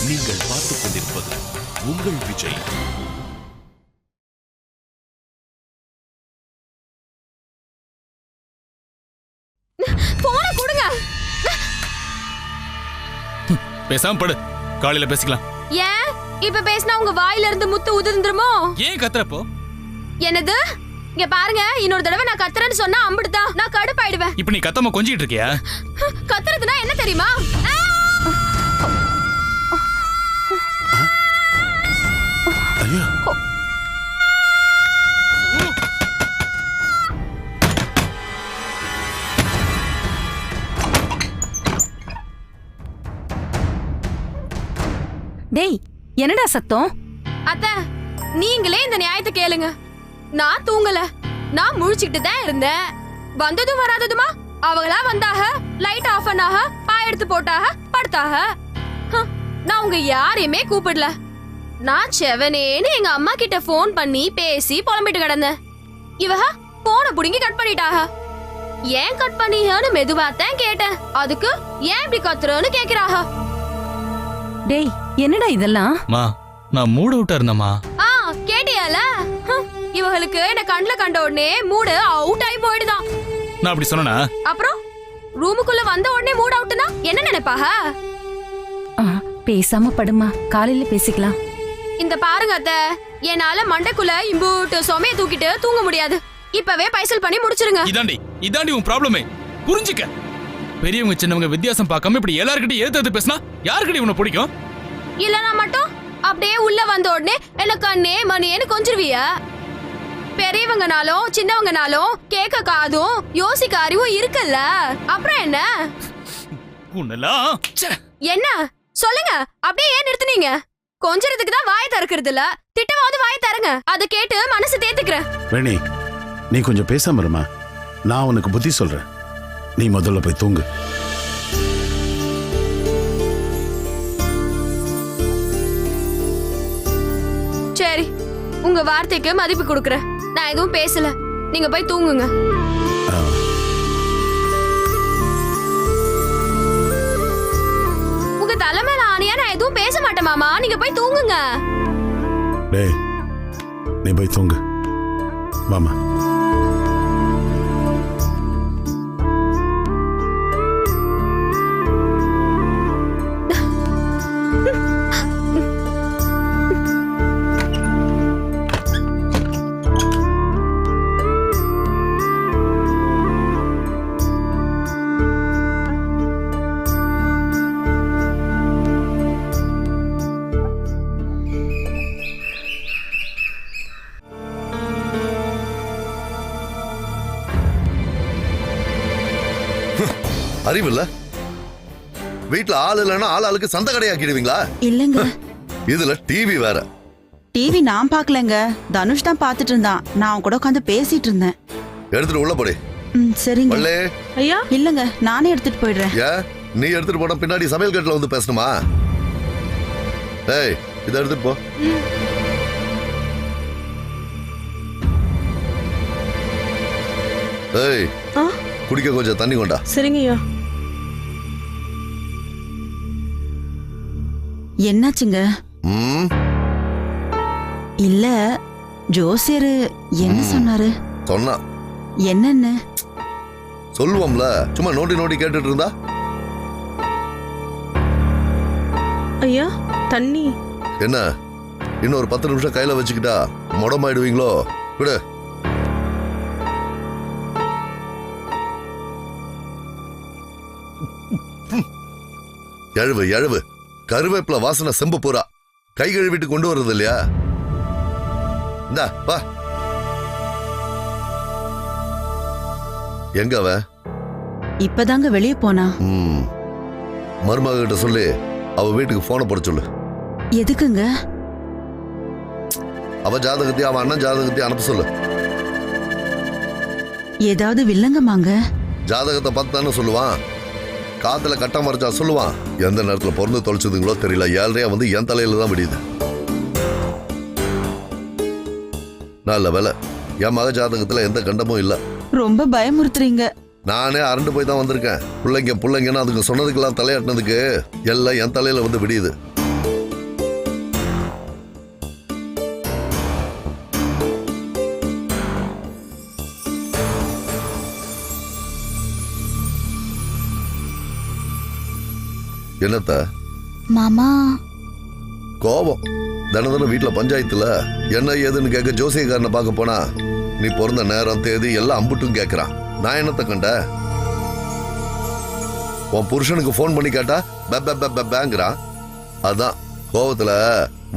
நீங்கள் பார்த்துக் கொண்டிருப்பது உங்கள் விஜய். போன கொடுங்க. பேசாம படு, காலையில பேசிக்கலாம். ஏன் இப்ப பேசினா உங்க வாயில இருந்து முத்து உதிர்ந்துருமோ? ஏன் கத்துறப்போ? என்னது? இங்க பாருங்க, இன்னொரு தடவை நான் கத்துறேன்னு சொன்னா அம்பிடுதான், நான் கடுப்பாயிடுவேன். இப்ப நீ கத்தாம கொஞ்சிட்டு இருக்கியா? கத்துறதுனா என்ன தெரியுமா? ஐயா, டேய், என்னடா சத்தம்? அத்த, நீங்களே இந்த நியாயத்தை கேளுங்க. நான் தூங்கல, நான் முழிச்சுக்கிட்டு தான் இருந்தேன். வந்ததும் வராததுமா அவங்களா வந்தாக, லைட் ஆஃப் பண்ணாக, பாய் எடுத்து போட்டாக, படுத்தாக. நான் உங்க யாரையுமே கூப்பிடல. நான் செவனேன்னு எங்க அம்மா கிட்ட போன் பண்ணி பேசி புலம்பிட்டு கிடந்தேன். இவக போனை புடுங்கி கட் பண்ணிட்டாக. ஏன் கட் பண்ணியான்னு மெதுவாத்தான் கேட்டேன். அதுக்கு ஏன் இப்படி கத்துறோன்னு கேக்குறாக. டேய், என்னடா இதெல்லாம்? மா, நான் மூட விட்டா இருந்தம்மா. கேட்டியால? இவங்களுக்கு என்ன கண்ணுல கண்ட உடனே மூடு அவுட் ஆகி போயிடுதான். நான் அப்படி சொன்னா? அப்புறம் ரூமுக்குள்ள வந்த உடனே மூட் அவுட்னா என்ன நினைப்பாக? பேசாம படுமா, காலையில பேசிக்கலாம். இந்த பாருங்க அத்தை, என்னால மண்டைக்குள்ள இம்பூட்டு சொமைய தூக்கிட்டு தூங்க முடியாது. இப்பவே பைசல் பண்ணி முடிச்சிருங்க. இதாண்டி உன் ப்ராப்ளமே. புரிஞ்சுக்க. பெரியவங்க சின்னவங்க வித்தியாசம் பார்க்காம இப்படி எல்லார்கிட்ட ஏத்து பேசினா யாருக்கிட்ட இவனை பிடிக்கும்? இல்லனா மட்டும் அப்படியே உள்ள வந்த உடனே எனக்கு கண்ணே மணியேன்னு கொஞ்சிருவியா? பெரியவங்கனாலும் சின்னவங்கனாலும் கேட்க காதும் யோசிக்க அறிவும் இருக்குல்ல, அப்புறம் என்ன? என்ன சொல்லுங்க, அப்படியே ஏன் நிறுத்துனீங்க? கொஞ்சறதுக்கு தான் வாயை திறக்கிறது இல்ல, திட்டமாவது வாயை தரங்க. அதை கேட்டு மனசு தேத்துக்கிறேன். வேணி, நீ கொஞ்சம் பேசாம இருமா. நான் உனக்கு புத்தி சொல்றேன். நீ முதல்ல போய் தூங்கு. சரி, உங்க வார்த்தைக்கு மதிப்பு கொடுக்கறேன். நான் எதுவும் பேசல, நீங்க போய் தூங்குங்க. உங்க தலைமையில ஆணையா நான் எதுவும் பேச மாட்டேன் மாமா, நீங்க போய் தூங்குங்க. டேய், நீ போய் தூங்கு. வாமா. அறிவில்ல, வீட்டுல ஆள் இல்லைன்னா ஆளுக்கு சந்த கடையாக்கிடுவீங்களா? இல்லங்க, இதுல டிவி வேற. டிவி நான் பாக்கலங்க, தனுஷ் தான் பாத்துட்டு இருந்தான். நான் கூட உட்காந்து பேசிட்டு இருந்தேன். எடுத்துட்டு உள்ள போடி. சரிங்க ஐயா. இல்லங்க, நானே எடுத்துட்டு போயிடுறேன். ஏன் நீ எடுத்துட்டு போன பின்னாடி சமையல் கட்டுல வந்து பேசணுமா? ஏய், இதை எடுத்துட்டு போ. ஏய், குடிக்க கொஞ்சம் தண்ணி கொண்டா. சரிங்கய்யா. என்னாச்சுங்க? இல்ல, ஜோசியர் என்ன சொன்னாரு? சொன்னா என்னன்னு சொல்லுவோம்ல, சும்மா நோண்டி நோண்டி கேட்டுட்டு இருந்தா. ஐயா, தண்ணி. என்ன இன்னொரு 10 நிமிஷம் கையில வச்சுக்கிட்டா முடமாயிடுவீங்களோ? விடு. எழுவு எழுவு, கருவேப்பில வாசனை செம்பு பூரா கை கழுவிட்டு கொண்டு வர்றது இல்லையா? இந்தா வா. எங்க அவ? இப்பதாங்க வெளியே போனா. மருமக கிட்ட சொல்லி அவ வீட்டுக்கு போனை போட சொல்லு. எதுக்குங்க? அவ ஜாதகத்தையும் அவன் அண்ணன் ஜாதகத்தையும் அனுப்ப சொல்லு. ஏதாவது வில்லங்கமாங்க? ஜாதகத்தை பார்த்து தானே சொல்லுவான். காத்துல கட்டம் மறைச்சா சொல்லுவான். எந்த நேரத்துல பிறந்து தொலைச்சதுங்களோ தெரியல, 7:30 வந்து என் தலையில தான் விடியுது. நல்ல வேலை, என் மக ஜாதகத்துல எந்த கண்டமும் இல்ல. ரொம்ப பயமுறுத்துறீங்க. நானே அரண்டு போய் தான் வந்திருக்கேன். பிள்ளைங்கன்னு அதுக்கு சொன்னதுக்கெல்லாம் தலையாட்டினதுக்கு எல்லாம் என் தலையில வந்து விடியுது. என்னத்த மாமா கோபம் தினம் வீட்டுல பஞ்சாயத்துல என்ன ஏதுன்னு கேட்க ஜோசியக்காரனை பார்க்க போனா நீ பிறந்த நேரம் தேதி எல்லாம் அம்புட்டும் கேட்கறான். நான் என்னத்த கண்ட? உன் புருஷனுக்கு ஃபோன் பண்ணி கேட்டா பேங்கிறான். அதான் கோபத்துல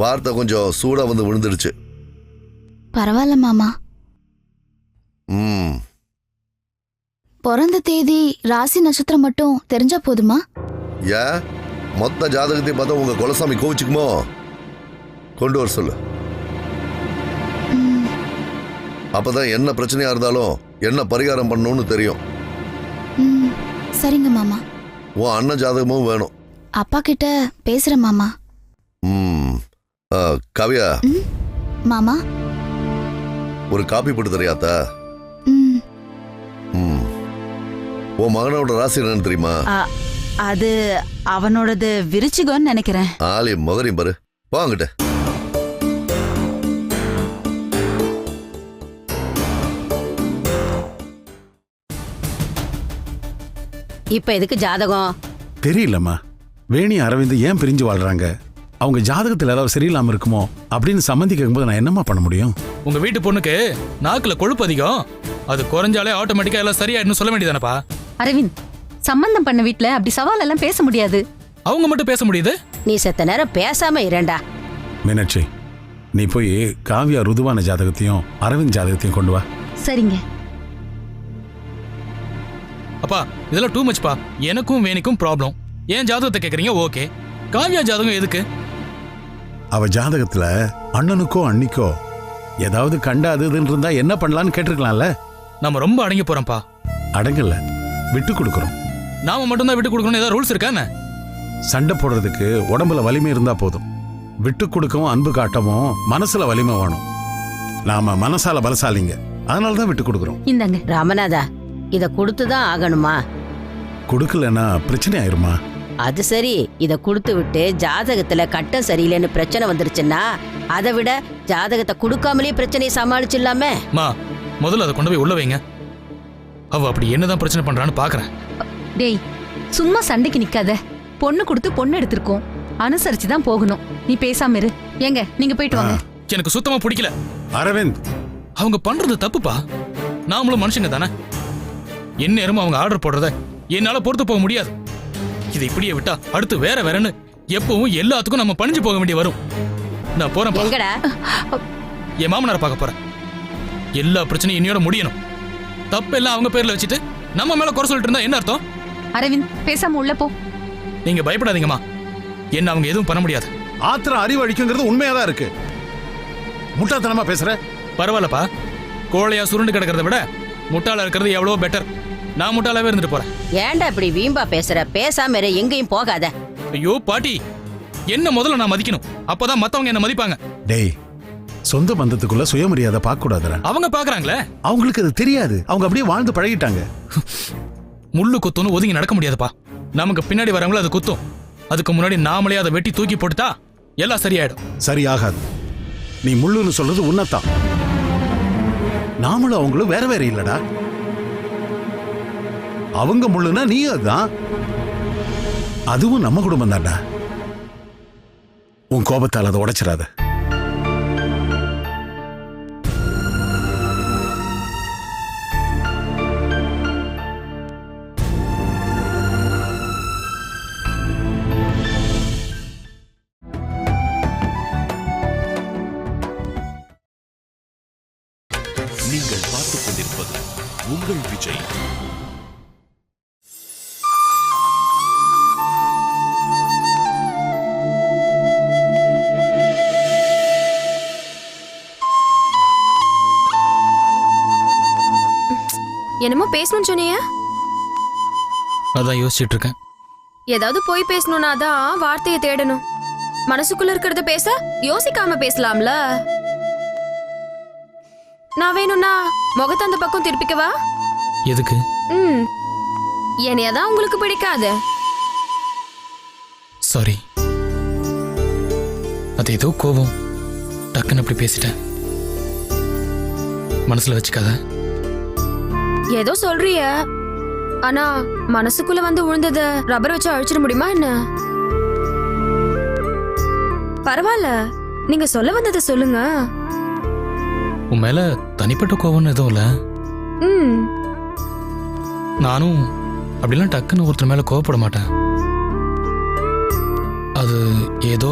வார்த்தை கொஞ்சம் சூடா வந்து விழுந்துடுச்சு. பரவாயில்ல மாமா. ம் பிறந்த தேதி ராசி நட்சத்திரம் மட்டும் தெரிஞ்சா போதுமா? ஏன் மொத்த ஜாதகத்தை பார்த்தா உங்க குலசாமி கோவிச்சுக்குமோ? கொண்டு வர சொல்லு. அப்பதான் என்ன பிரச்சனையா இருந்தாலும் என்ன பரிகாரம் பண்ணணும்னு தெரியும். சரிங்க மாமா. உன் அண்ணன் ஜாதகமும் வேணும். அப்பா கிட்ட பேசுறேன் மாமா. கவியா மாமா ஒரு காப்பி போட்டு தெரியாத்தா? உன் மகனோட ராசி என்னன்னு தெரியுமா? அது அவனோடது விருச்சிகம்னு நினைக்கிறேன். ஆலயம் மகரையும் பாரு. வாங்கிட்ட இப்ப எதுக்கு ஜாதகம்? தெரியலம்மா, வேணி அரவிந்த் ஏன் பிரிஞ்சு வாழ்றாங்க, அவங்க ஜாதகத்தில் ஏதாவது சரியில்லாம இருக்குமோ அப்படின்னு சம்மந்தி கேட்கும்போது நான் என்னம்மா பண்ண முடியும்? உங்க வீட்டு பொண்ணுக்கு நாக்குல கொழுப்பு அதிகம், அது குறைஞ்சாலே ஆட்டோமேட்டிக்கா எல்லாம் சரியாயிடும் சொல்ல வேண்டியதானப்பா? அரவிந்த், சம்பந்தம் பண்ண வீட்ல அப்படி சவால் எல்லாம் பேச முடியாது. அவங்க மட்டும் பேச முடியுது, நீ செத்த நேரம் பேசாம இரண்டா. மீனாட்சி, நீ போய் காவியா ருதுவான ஜாதகத்தையும் அரவிந்த் ஜாதகத்தையும் கொண்டு வா. சரிங்க. அப்பா இதெல்லாம் டூ மச்பா. எனக்கும் வேணிக்கும் ப்ராப்ளம். ஏன் ஜாதகத்தை கேக்குறீங்க? ஓகே, காவியா ஜாதகம் எதுக்கு? அவ ஜாதகத்துல அண்ணனுக்கோ அண்ணிக்கோ ஏதாவது கண்டாதுன்னு இருந்தா என்ன பண்ணலான்னு கேட்டிருக்கலாம்ல. நம்ம ரொம்ப அடங்கி போறோம்ப்பா. அடங்கல, விட்டு கொடுக்கறோம். நாம மட்டும்தான் விட்டு கொடுக்கணும் ஏதாவது ரூல்ஸ் இருக்கா என்ன? சண்டை போடுறதுக்கு உடம்புல வலிமை இருந்தா போதும். விட்டு கொடுக்கவும் அன்பு காட்டவும் மனசுல வலிமை வேணும். நாம மனசால பலசாலிங்க, அதனாலதான் விட்டு கொடுக்கறோம். இந்தாங்க ராமநாதா, இத கொடுத்துதான் ஆகணுமா? கொடுக்கலன்னா பிரச்சனை ஆயிருமா? அது சரி, இத கொடுத்து விட்டு ஜாதகத்துல கட்டம் சரியில்லைன்னு பிரச்சனை வந்துருச்சுன்னா அதை விட ஜாதகத்தை கொடுக்காமலே பிரச்சனையை சமாளிச்சிடலாமே. மா முதல்ல அதை கொண்டு போய் உள்ள வைங்க. அவ அப்படி என்னதான் பிரச்சனை பண்றான்னு பாக்குறேன். டேய், சும்மா சண்டைக்கு நிக்காத. பொண்ணு கொடுத்து பொண்ணு எடுத்திருக்கோம், அனுசரிச்சு தான் போகணும். நீ பேசாம இரு. ஏங்க நீங்க போயிட்டு வாங்க. எனக்கு சுத்தமா பிடிக்கல அரவிந்த். அவங்க பண்றது தப்புப்பா. நாமளும் மனுஷங்க தானே. எந்நேரமும் அவங்க ஆர்டர் போடுறத என்னால பொறுத்து போக முடியாது. இதை இப்படியே விட்டா அடுத்து வேற வேறன்னு எப்பவும் எல்லாத்துக்கும் நம்ம பணிஞ்சு போக வேண்டிய வரும். நான் போறேன். எங்கடா? என் மாமனாரை பார்க்க போறேன். எல்லா பிரச்சனையும் இன்னையோட முடியணும். தப்பெல்லாம் அவங்க பேர்ல வச்சுட்டு நம்ம மேல குறை சொல்லிட்டு இருந்தா என்ன அர்த்தம்? அரவிந்த், பேசாம உள்ள போ. நீங்க பயப்படாதீங்கம்மா, என்ன அவங்க எதுவும் பண்ண முடியாது. ஆத்திரம் அறிவு அழிக்குங்கிறது உண்மையாதான் இருக்கு. முட்டாள்தனமா பேசுற. பரவாயில்லப்பா, கோழையா சுருண்டு கிடக்கிறத விட முட்டாளா இருக்கிறது எவ்வளவோ பெட்டர். நான் முட்டாளாவே இருந்துட்டு போறேன். ஏன்டா இப்படி வீம்பா பேசுற? பேசாம இரு, எங்கேயும் போகாத. ஐயோ பாட்டி, என்ன முதல்ல நான் மதிக்கணும், அப்பதான் மத்தவங்க என்ன மதிப்பாங்க. டேய், சொந்த பந்தத்துக்குள்ள சுயமரியாதை பார்க்க கூடாதுடா. அவங்க பாக்குறாங்களே, அவங்களுக்கு அது தெரியாது. அவங்க அப்படியே வாழ்ந்து பழகிட்டாங்க. முள்ளு குத்துன்னு ஒதுங்கி நடக்க முடியாதுப்பா. நமக்கு பின்னாடி வரவங்கள அது குத்தும். அதுக்கு முன்னாடி நாமளே அதை வெட்டி தூக்கி போட்டுட்டா எல்லாம் சரியாயிடும். சரியாகாது. நீ முள்ளுன்னு சொல்றது உன்னத்தான். நாமளும் அவங்களும் வேற வேற இல்லடா. அவங்க முள்ளுனா நீ அதுதான். அதுவும் நம்ம குடும்பம் தான்டா. உன் கோபத்தால் அதை உடைச்சிடாத. நீங்கள் பார்த்துக் கொண்டிருப்பது உங்கள் விஜய். என்னமோ பேசணும்னு சொன்னீங்க? அதான் யோசிச்சுட்டு இருக்கேன். ஏதாவது போய் பேசணும்னா தான் வார்த்தையை தேடணும். மனசுக்குள்ள இருக்கிறத பேச யோசிக்காம பேசலாம்ல. நான் வேணும்னா முகத்தை அந்த பக்கம் திருப்பிக்கவா? எதுக்கு? என்னையதான் உங்களுக்கு பிடிக்காது. சாரி, அது ஏதோ கோபம், டக்குன்னு அப்படி பேசிட்டேன். மனசுல வச்சுக்காத. ஏதோ சொல்றிய, ஆனா மனசுக்குள்ள வந்து விழுந்தத ரப்பர் வச்சு அழிச்சிட முடியுமா என்ன? பரவாயில்ல, நீங்க சொல்ல வந்ததை சொல்லுங்க. உன் மேல தனிப்பட்ட கோவம்னு எதுவும் இல்ல. ம். நானும் அப்படிலாம் டக்குன்னு ஒருத்தர் மேல கோவப்பட மாட்டேன். அது ஏதோ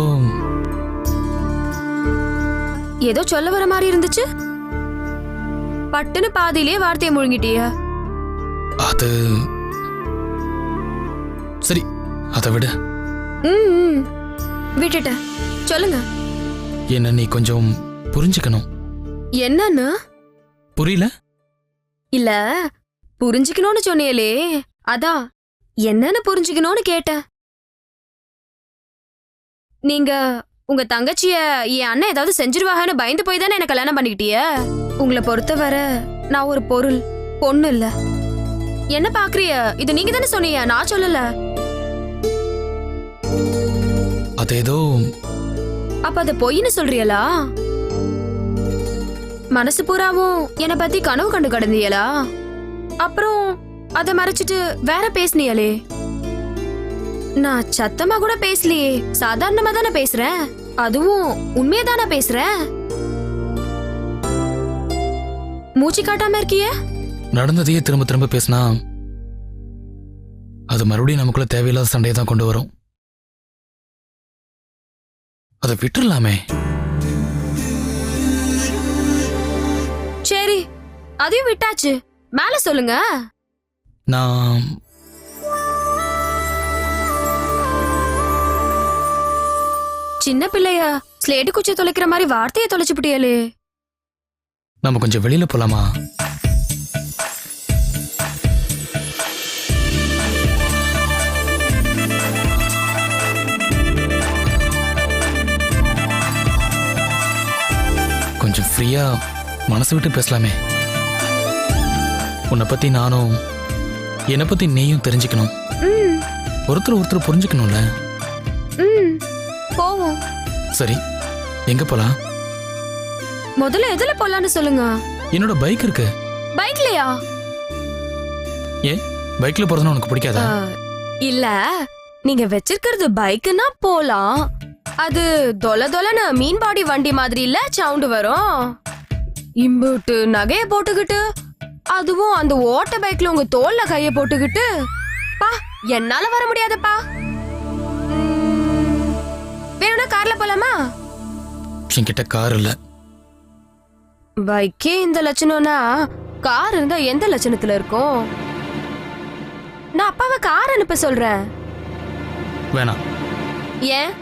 ஏதோ சொல்ல வர மாதிரி இருந்துச்சு. பட்டுன்னு பாதியிலேயே வார்த்தையை முழுங்கிட்டிய. அது சரி, அதை விட. ம். விட்டுட்டேன். சொல்லுங்க. என்ன நீ கொஞ்சம் புரிஞ்சுக்கணும். என்னன்னு? புரியல? இல்ல, புரிஞ்சுக்கணும்னு சொன்னியலே, அதான் என்னன்னு புரிஞ்சுக்கணும்னு கேட்டேன். நீங்க உங்க தங்கச்சிய என் அண்ணன் ஏதாவது செஞ்சிருவாங்கன்னு பயந்து போய் தானே என்ன கல்யாணம் பண்ணிக்கிட்டிய. உங்களை பொறுத்தவரை நான் ஒரு பொருள், பொண்ணு இல்ல. என்ன பாக்குறிய? இது நீங்க தானே சொன்னீங்க, நான் சொல்லல. அது ஏதோ. அப்ப அத பொய்ன்னு சொல்றியலா? மனசு பூராவும் என்னை பத்தி கனவு கண்டு கடந்தியலா? அப்புறம் அத மறைச்சிட்டு வேற பேசுனியலே. நான் சத்தமா கூட பேசலையே, சாதாரணமா தானே பேசுறேன். அதுவும் உண்மையதானே பேசுறேன். மூச்சு காட்டாம இருக்கிய? நடந்ததையே திரும்ப திரும்ப பேசினா அது மறுபடியும் நமக்குள்ள தேவையில்லாத சண்டையை தான் கொண்டு வரும். அதை விட்டுறலாமே. சரி, அதையும் விட்டாச்சு. மேல சொல்லுங்க. நான் சின்ன பிள்ளையா ஸ்லேட்டு குச்சி தொலைக்கிற மாதிரி வார்த்தையை தொலைச்சுப்பிட்டியலே. நம்ம கொஞ்சம் வெளியில போலாமா? கொஞ்சம் ஃப்ரீயா மனசு விட்டு பேசலாமே. உன்னை பத்தி நானும் என்னை பத்தி நீயும் தெரிஞ்சுக்கணும். ம். ஒருத்தர் ஒருத்தர் புரிஞ்சுக்கணும்ல. ம். போவோம். சரி, எங்க போலாம்? முதல்ல எதுல போலான்னு சொல்லுங்க. என்னோட பைக் இருக்கு. பைக்லயா? ஏன் பைக்ல போறதுன்னா உனக்கு பிடிக்காதா? இல்ல, நீங்க வச்சிருக்கிறது பைக்குன்னா போலாம். அது தொல தொலன்னு மீன்பாடி வண்டி மாதிரி இல்ல சவுண்டு வரும். இம்புட்டு நகைய போட்டுக்கிட்டு, அதுவும் அந்த ஓட்ட பைக்ல உங்க தோல்ல கைய போட்டுக்கிட்டு, பா என்னால வர முடியாதப்பா. வேணும்னா கார்ல போலாமா? என்கிட்ட கார் இல்ல. பைக்கே இந்த லட்சணம்னா கார் இருந்தா எந்த லட்சணத்துல இருக்கும்? நான் அப்பாவை கார் அனுப்ப சொல்றேன். வேணாம். ஏன்?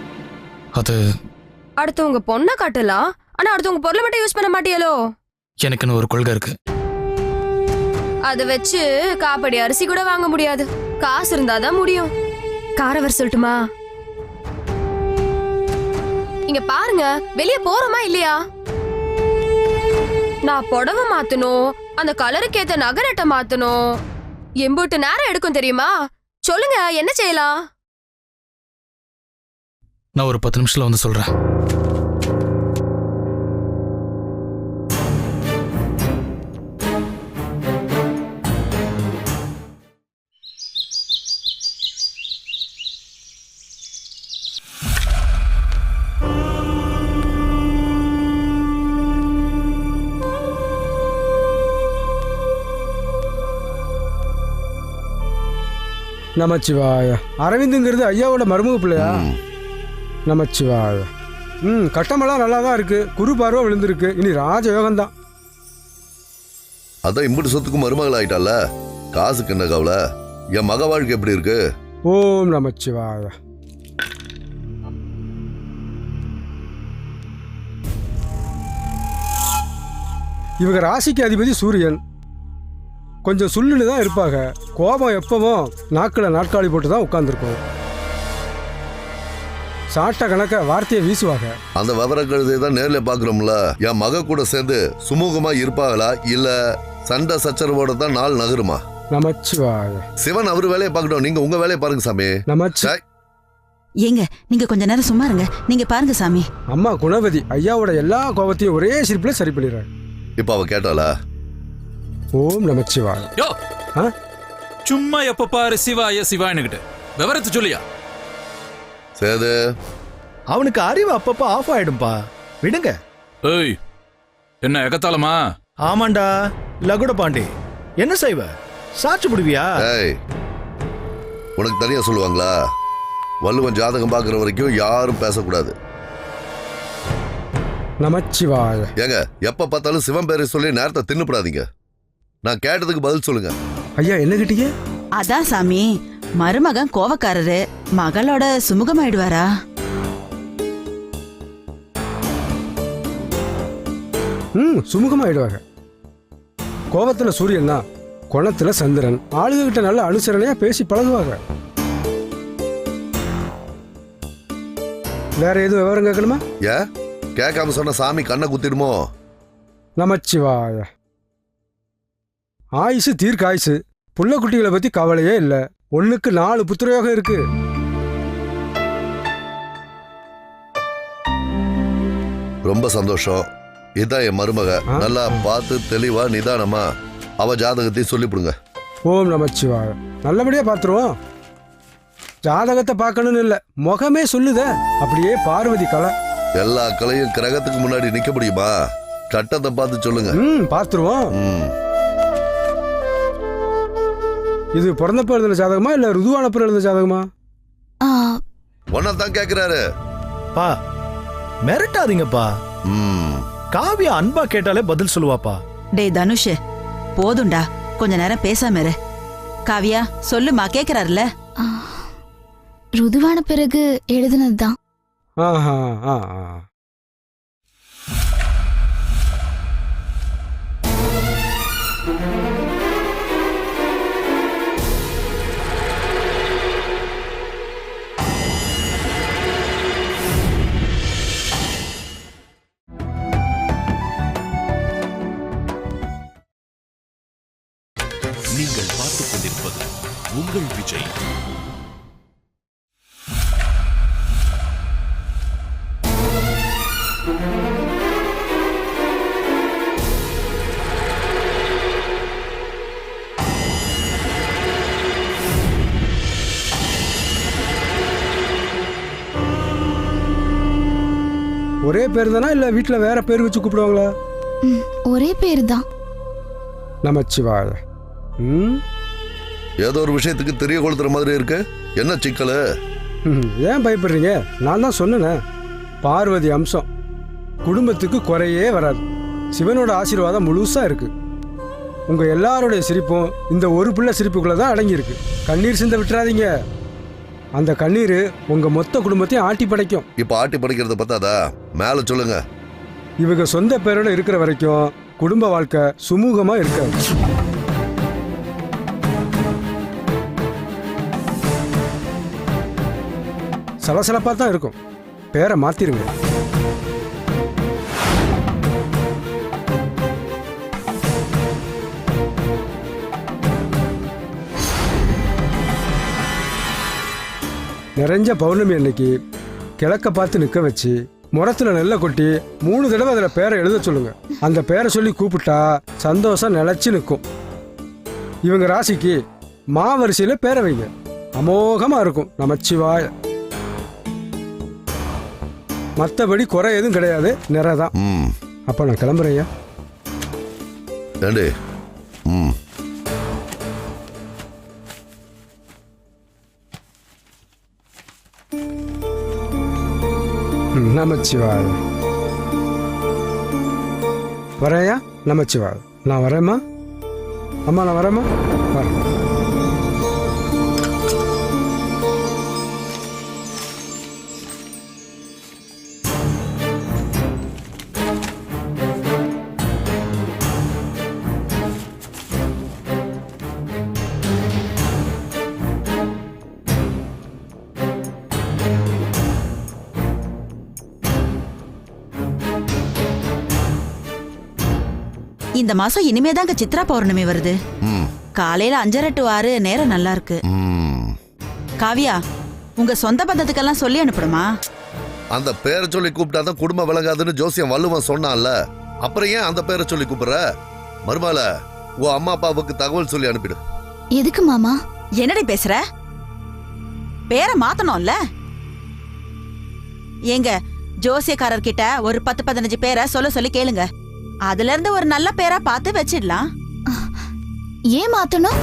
அது அடுத்தவங்க பொண்ணை காட்டலாம், ஆனா அடுத்தவங்க பொருளை மட்டும் யூஸ் பண்ண மாட்டியலோ? எனக்குன்னு ஒரு கொள்கை இருக்கு. அதை வச்சு காப்படி அரிசி கூட வாங்க முடியாது. காசு இருந்தாதான் முடியும். காரை வர சொல்லட்டுமா? இங்க பாருங்க, வெளிய போறோமா இல்லையா? நான் புடவை மாத்தணும், அந்த கலருக்கு ஏத்த நகரட்டை மாத்தணும். எம்பூட்டு நேரம் எடுக்கும் தெரியுமா? சொல்லுங்க, என்ன செய்யலாம்? நான் ஒரு 10 நிமிஷத்துல வந்து சொல்றேன். நமச்சிவாய. அரவிந்துங்கிறது ஐயாவோட மருமக பிள்ளையா? நமச்சிவாய. கட்டமெல்லாம் நல்லா தான் இருக்கு. குரு பார்வை விழுந்திருக்கு. இனி ராஜயோகம் தான். அதான் இம்புட்டு சொத்துக்கு மருமகள் ஆயிட்டால, காசுக்கு என்ன கவலை? என் மக வாழ்க்கை எப்படி இருக்கு? ஓம் நமச்சிவாய. இவங்க ராசிக்கு அதிபதி சூரியன். கொஞ்சம் சுள்ளுன்னு தான் இருப்பாங்க. கோபம் எப்பவும் நாக்கில் நாட்காலி போட்டு தான் உட்காந்துருக்கும். சாட்ட கணக்க வார்த்தையை வீசுவாங்க. அந்த விவர கழுதை தான் நேர்ல பாக்குறோம்ல. என் மக கூட சேர்ந்து சுமூகமா இருப்பாங்களா, இல்ல சண்டை சச்சரவோட தான் நாள் நகருமா? நமச்சிவாய. சிவன் அவரு வேலையை பார்க்கட்டும், நீங்க உங்க வேலையை பாருங்க சாமி. நமச்சி. ஏங்க நீங்க கொஞ்ச நேரம் சும்மா இருங்க. நீங்க பாருங்க சாமி. அம்மா குணவதி ஐயாவோட எல்லா கோபத்தையும் ஒரே சிரிப்புல சரி பண்ணிடுறாங்க. இப்ப அவ கேட்டாளா? ஓம் நமச்சிவாய. யோ, சும்மா எப்ப பாரு சிவாய சிவாயனுகிட்ட விவரத்தை சொல்லியா? சேது, அவனுக்கு அறிவு அப்பப்ப ஆஃப் ஆயிடும்பா, விடுங்க. ஏய், என்ன எகத்தாளமா? ஆமாண்டா லகுட பாண்டி, என்ன செய்வ? சாட்சி புடுவியா? ஏய், உனக்கு தனியா சொல்லுவாங்களா? வள்ளுவன் ஜாதகம் பார்க்குற வரைக்கும் யாரும் பேசக்கூடாது. நமச்சிவாய. ஏங்க, எப்ப பார்த்தாலும் சிவன் பேரை சொல்லி நேரத்தை தின்னுப்படாதீங்க. நான் கேட்டதுக்கு பதில் சொல்லுங்க. ஐயா என்ன கேட்டீங்க? அதான் சாமி, மருமகன் கோவக்காரரு, மகளோட சுமூகமாயிடுவாரா? சுமூகமாயிடுவாங்க. கோவத்துல சூரியன் தான், குணத்துல சந்திரன். ஆளுக கிட்ட நல்ல அனுசரணையா பேசி பழகுவாங்க. வேற எதுவும் விவரம் கேட்கணுமா? ஏன் கேட்காம சொன்ன சாமி கண்ணை குத்திடுமோ? நமச்சிவாய. ஆயுசு தீர்க்காயுசு. புள்ள குட்டிகளை பத்தி கவலையே இல்ல. 1க்கு 4 புத்திரயோகம் இருக்கு. ரொம்ப சந்தோஷம். இதான் என் மருமக. நல்லா பார்த்து தெளிவா நிதானமா அவ ஜாதகத்தையும் சொல்லிவிடுங்க. ஓம் நமச்சிவாய. நல்லபடியா பாத்துருவோம். ஜாதகத்தை பார்க்கணும்னு இல்ல, முகமே சொல்லுத. அப்படியே பார்வதி கலை. எல்லா கலையும் கிரகத்துக்கு முன்னாடி நிக்க முடியுமா? கட்டத்தை பார்த்து சொல்லுங்க. பாத்துருவோம். இது பிறந்தப்ப எழுதின ஜாதகமா இல்ல ருதுவானப்ப எழுதின ஜாதகமா? ஒன்னதான் கேக்குறாரு. பா மிரட்டாதீங்கப்பா. காவியா அன்பா கேட்டாலே பதில் சொல்லுவாப்பா. டே தனுஷ், போதும்டா, கொஞ்ச நேரம் பேசாம இரு. காவியா சொல்லுமா, கேக்குறாருல. ருதுவான பிறகு எழுதுனதுதான். நீங்கள் பார்த்துக் கொண்டிருப்பது உங்கள் விஜய். ஒரே பேர் தானா இல்ல வீட்டுல வேற பேர் வச்சு கூப்பிடுவாங்களா? ஒரே பேர் தான். நமச்சிவாய. ஏதோ ஒரு விஷயத்துக்கு தெரிய கொளுத்துற மாதிரி இருக்கு. என்ன சிக்கலு? ஏன் பயப்படுறீங்க? நான் தான் சொன்னேன், பார்வதி அம்சம். குடும்பத்துக்கு குறையே வராது. சிவனோட ஆசீர்வாதம் முழுசா இருக்கு. உங்க எல்லாருடைய சிரிப்பும் இந்த ஒரு பிள்ளை சிரிப்புக்குள்ளதான் அடங்கி இருக்கு. கண்ணீர் சிந்த விட்டுறாதீங்க. அந்த கண்ணீர் உங்க மொத்த குடும்பத்தையும் ஆட்டி படைக்கும். இப்ப ஆட்டி படைக்கிறத பத்தாதா, மேல சொல்லுங்க. இவங்க சொந்த பேரோட இருக்கிற வரைக்கும் குடும்ப வாழ்க்கை சுமூகமா இருக்காது. சலசலப்பா தான் இருக்கும். பேரை மாத்திருங்க. நிறைஞ்ச பௌர்ணமி அன்னைக்கு கிழக்க பார்த்து நிற்க வச்சு முரத்துல நெல்லை கொட்டி 3 தடவை அதில் பேரை எழுத சொல்லுங்க. அந்த பேரை சொல்லி கூப்பிட்டா சந்தோஷம் நிலைச்சு நிற்கும். இவங்க ராசிக்கு மாவரிசையில் பேரை வைங்க. அமோகமா இருக்கும். நமச்சிவாய. மற்றபடி குறை எதுவும் கிடையாது, நிறைதான். அப்ப நான் கிளம்புறேன். நமச்சிவாய. வரையா? நமச்சிவாய. நான் வரேம்மா. அம்மா நான் வரேம்மா. வரேன். இந்த மாசம் இனிமேதாங்க சித்ரா பௌர்ணமி வருது. காலையில 5:30 to 6 நேரம் நல்லா இருக்கு. காவியா, உங்க சொந்த பந்தத்துக்கெல்லாம் சொல்லி அனுப்பணுமா? அந்த பேரை சொல்லி கூப்பிட்டாதான் குடும்பம் விளங்காதுன்னு ஜோசியம் வள்ளுவன் சொன்னான்ல. அப்புறம் ஏன் அந்த பேரை சொல்லி கூப்பிடுற? மருமகள, உன் அம்மா அப்பாவுக்கு தகவல் சொல்லி அனுப்பிடு. எதுக்கு மாமா? என்னடி பேசுற? பேரை மாத்தணும்ல. ஏங்க ஜோசியக்காரர் கிட்ட ஒரு 10-15 பேரை சொல்லி கேளுங்க. அதுல இருந்து ஒரு நல்ல பேரா பார்த்து வச்சிடலாம். ஏன் மாத்தணும்?